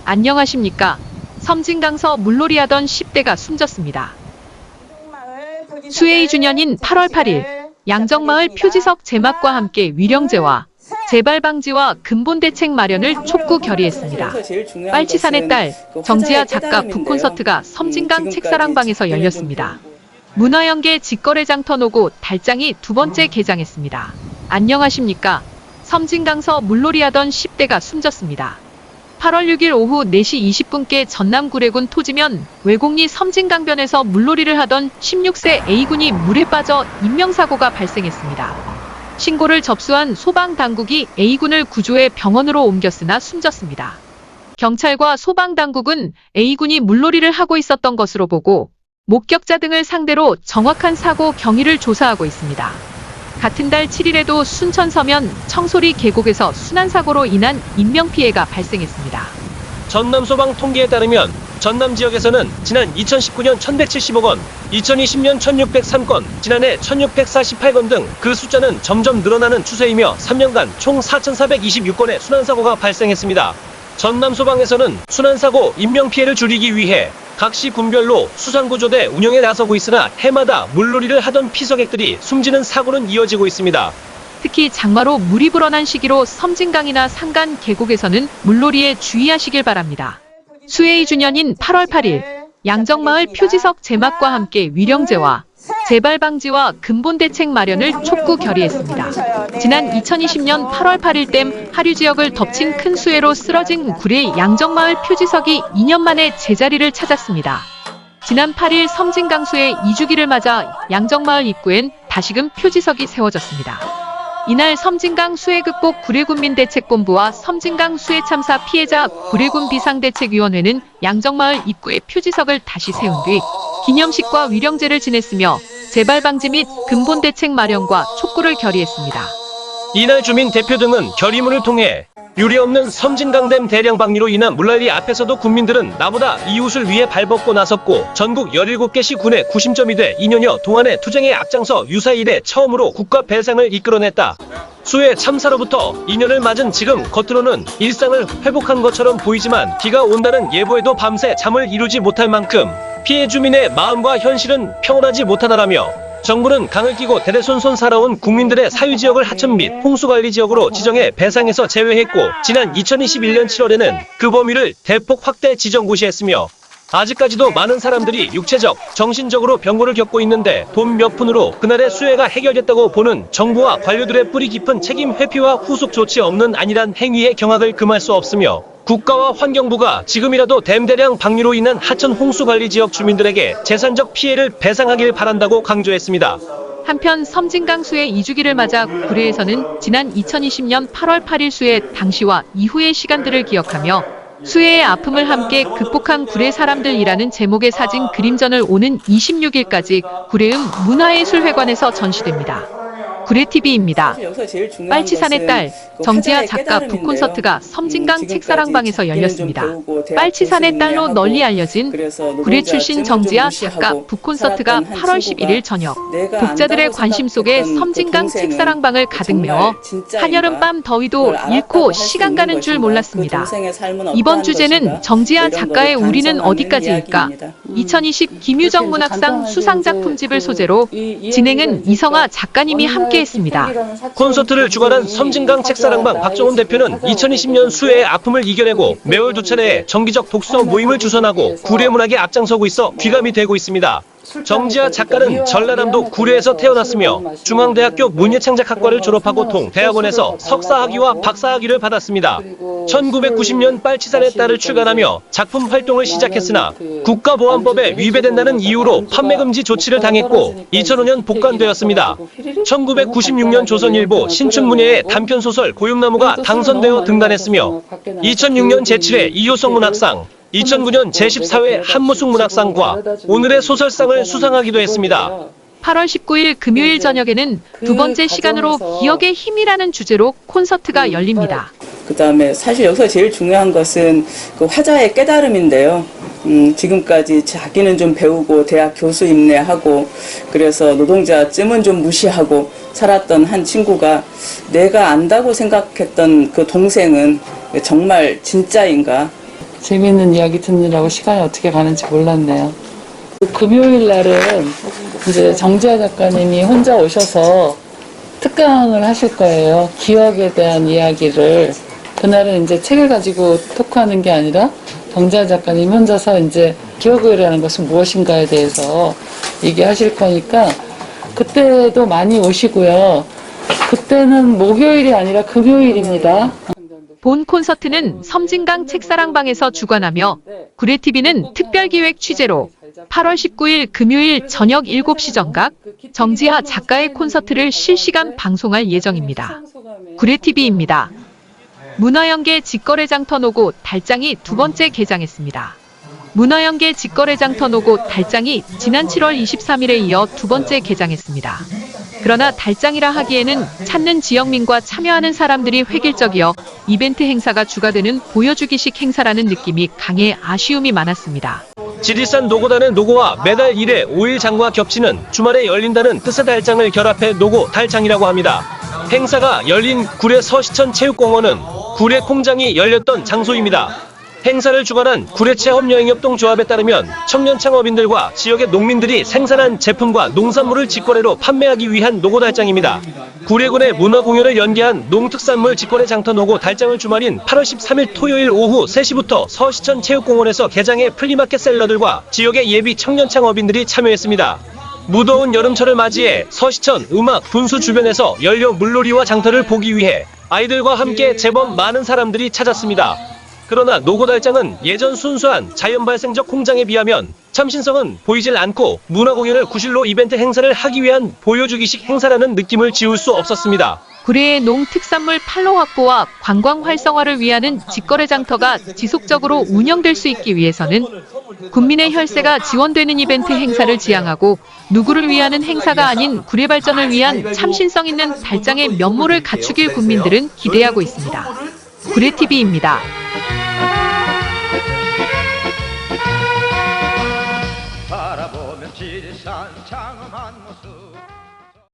안녕하십니까. 섬진강서 물놀이하던 10대가 숨졌습니다. 수해 2주년인 8월 8일 양정마을 표지석 제막과 함께 위령제와 재발 방지와 근본 대책 마련을 촉구 결의했습니다. 빨치산의 딸 정지아 작가 북콘서트가 섬진강 책사랑방에서 열렸습니다. 문화연계 직거래장 터놓고 달장이 두 번째 개장했습니다. 안녕하십니까. 섬진강서 물놀이하던 10대가 숨졌습니다. 8월 6일 오후 4시 20분께 전남 구례군 토지면 외곡리 섬진강변에서 물놀이를 하던 16세 A군이 물에 빠져 인명사고가 발생했습니다. 신고를 접수한 소방당국이 A군을 구조해 병원으로 옮겼으나 숨졌습니다. 경찰과 소방당국은 A군이 물놀이를 하고 있었던 것으로 보고 목격자 등을 상대로 정확한 사고 경위를 조사하고 있습니다. 같은 달 7일에도 순천 서면 청소리 계곡에서 순환사고로 인한 인명피해가 발생했습니다. 전남소방 통계에 따르면 전남 지역에서는 지난 2019년 1170억 원, 2020년 1603건, 지난해 1648건 등 그 숫자는 점점 늘어나는 추세이며 3년간 총 4426건의 순환사고가 발생했습니다. 전남소방에서는 순환사고, 인명피해를 줄이기 위해 각 시 군별로 수상구조대 운영에 나서고 있으나 해마다 물놀이를 하던 피서객들이 숨지는 사고는 이어지고 있습니다. 특히 장마로 물이 불어난 시기로 섬진강이나 산간 계곡에서는 물놀이에 주의하시길 바랍니다. 수해 2주년인 8월 8일 양정마을 표지석 제막과 함께 위령제와 재발 방지와 근본 대책 마련을 촉구 결의했습니다. 지난 2020년 8월 8일 댐 하류 지역을 덮친 큰 수해로 쓰러진 구례 양정마을 표지석이 2년 만에 제자리를 찾았습니다. 지난 8일 섬진강수해 2주기를 맞아 양정마을 입구엔 다시금 표지석이 세워졌습니다. 이날 섬진강 수해 극복 구례군민대책본부와 섬진강 수해 참사 피해자 구례군 비상대책위원회는 양정마을 입구에 표지석을 다시 세운 뒤 기념식과 위령제를 지냈으며 재발 방지 및 근본 대책 마련과 촉구를 결의했습니다. 이날 주민 대표 등은 결의문을 통해 유례없는 섬진강댐 대량 방류로 인한 물난리 앞에서도 국민들은 나보다 이웃을 위해 발벗고 나섰고 전국 17개시 군의 구심점이 돼 2년여 동안의 투쟁에 앞장서 유사히 이래 처음으로 국가 배상을 이끌어냈다. 수해 참사로부터 2년을 맞은 지금 겉으로는 일상을 회복한 것처럼 보이지만 비가 온다는 예보에도 밤새 잠을 이루지 못할 만큼 피해 주민의 마음과 현실은 평온하지 못하다라며 정부는 강을 끼고 대대손손 살아온 국민들의 사유지역을 하천 및 홍수관리지역으로 지정해 배상에서 제외했고 지난 2021년 7월에는 그 범위를 대폭 확대 지정고시했으며 아직까지도 많은 사람들이 육체적, 정신적으로 병고를 겪고 있는데 돈 몇 푼으로 그날의 수해가 해결됐다고 보는 정부와 관료들의 뿌리 깊은 책임 회피와 후속 조치 없는 안일한 행위의 경악을 금할 수 없으며 국가와 환경부가 지금이라도 댐 대량 방류로 인한 하천 홍수관리지역 주민들에게 재산적 피해를 배상하길 바란다고 강조했습니다. 한편 섬진강 수해 2주기를 맞아 구례에서는 지난 2020년 8월 8일 수해 당시와 이후의 시간들을 기억하며 수해의 아픔을 함께 극복한 구례 사람들이라는 제목의 사진 그림전을 오는 26일까지 구례읍 문화예술회관에서 전시됩니다. 구례TV입니다. 빨치산의 딸 정지아 작가 북콘서트가 섬진강 책사랑방에서 열렸습니다. 빨치산의 딸로 널리 알려진 구례 출신 정지아 작가 북콘서트가 8월 11일 저녁 독자들의 관심 속에 섬진강 책사랑방을 가득 메워 한여름밤 더위도 잃고 시간 가는 줄 몰랐습니다. 이번 주제는 정지아 작가의 우리는 어디까지일까? 2020 김유정 문학상 수상작품집을 소재로 진행은 이성아 작가님이 함께 했습니다. 콘서트를 주관한 섬진강 책사랑방 박정훈 대표는 2020년 수해의 아픔을 이겨내고 매월 두 차례 정기적 독서 모임을 주선하고 구례 문학에 앞장서고 있어 귀감이 되고 있습니다. 정지아 작가는 전라남도 구례에서 태어났으며 중앙대학교 문예창작학과를 졸업하고 동대학원에서 석사학위와 박사학위를 받았습니다. 1990년 빨치산의 딸을 출간하며 작품 활동을 시작했으나 국가보안법에 위배된다는 이유로 판매금지 조치를 당했고 2005년 복간되었습니다. 1996년 조선일보 신춘문예의 단편소설 고용나무가 당선되어 등단했으며 2006년 제7회 이효성 문학상, 2009년 제14회 한무숙 문학상과 오늘의 소설상을 수상하기도 했습니다. 8월 19일 금요일 저녁에는 두 번째 시간으로 기억의 힘이라는 주제로 콘서트가 열립니다. 그다음에 사실 여기서 제일 중요한 것은 그 화자의 깨달음인데요. 지금까지 자기는 좀 배우고 대학 교수 임례하고 그래서 노동자쯤은 좀 무시하고 살았던 한 친구가 내가 안다고 생각했던 그 동생은 정말 진짜인가? 재미있는 이야기 듣느라고 시간이 어떻게 가는지 몰랐네요. 금요일 날은 이제 정지아 작가님이 혼자 오셔서 특강을 하실 거예요. 기억에 대한 이야기를. 그날은 이제 책을 가지고 토크하는 게 아니라 정지아 작가님 혼자서 이제 기억이라는 것은 무엇인가에 대해서 얘기하실 거니까 그때도 많이 오시고요. 그때는 목요일이 아니라 금요일입니다. 본 콘서트는 섬진강 책사랑방에서 주관하며 구례TV는 특별기획 취재로 8월 19일 금요일 저녁 7시 정각 정지하 작가의 콘서트를 실시간 방송할 예정입니다. 구례TV입니다. 문화연계 직거래장 터노고 달장이 두 번째 개장했습니다. 문화연계 직거래장 터노고 달장이 지난 7월 23일에 이어 두 번째 개장했습니다. 그러나 달장이라 하기에는 찾는 지역민과 참여하는 사람들이 획일적이어 이벤트 행사가 주가되는 보여주기식 행사라는 느낌이 강해 아쉬움이 많았습니다. 지리산 노고단의 노고와 매달 1회 5일 장과 겹치는 주말에 열린다는 뜻의 달장을 결합해 노고 달장이라고 합니다. 행사가 열린 구례 서시천 체육공원은 구례 공장이 열렸던 장소입니다. 행사를 주관한 구례체험여행협동조합에 따르면 청년 창업인들과 지역의 농민들이 생산한 제품과 농산물을 직거래로 판매하기 위한 노고달장입니다. 구례군의 문화공연을 연계한 농특산물 직거래 장터 노고 달장을 주말인 8월 13일 토요일 오후 3시부터 서시천 체육공원에서 개장해 플리마켓 셀러들과 지역의 예비 청년 창업인들이 참여했습니다. 무더운 여름철을 맞이해 서시천 음악 분수 주변에서 연료 물놀이와 장터를 보기 위해 아이들과 함께 제법 많은 사람들이 찾았습니다. 그러나 노고달장은 예전 순수한 자연발생적 공장에 비하면 참신성은 보이질 않고 문화공연을 구실로 이벤트 행사를 하기 위한 보여주기식 행사라는 느낌을 지울 수 없었습니다. 구례의 농특산물 판로 확보와 관광 활성화를 위하는 직거래 장터가 지속적으로 운영될 수 있기 위해서는 국민의 혈세가 지원되는 이벤트 행사를 지향하고 누구를 위하는 행사가 아닌 구례 발전을 위한 참신성 있는 달장의 면모를 갖추길 국민들은 기대하고 있습니다. 구례TV입니다. 바라보면 지리산 장엄한 모습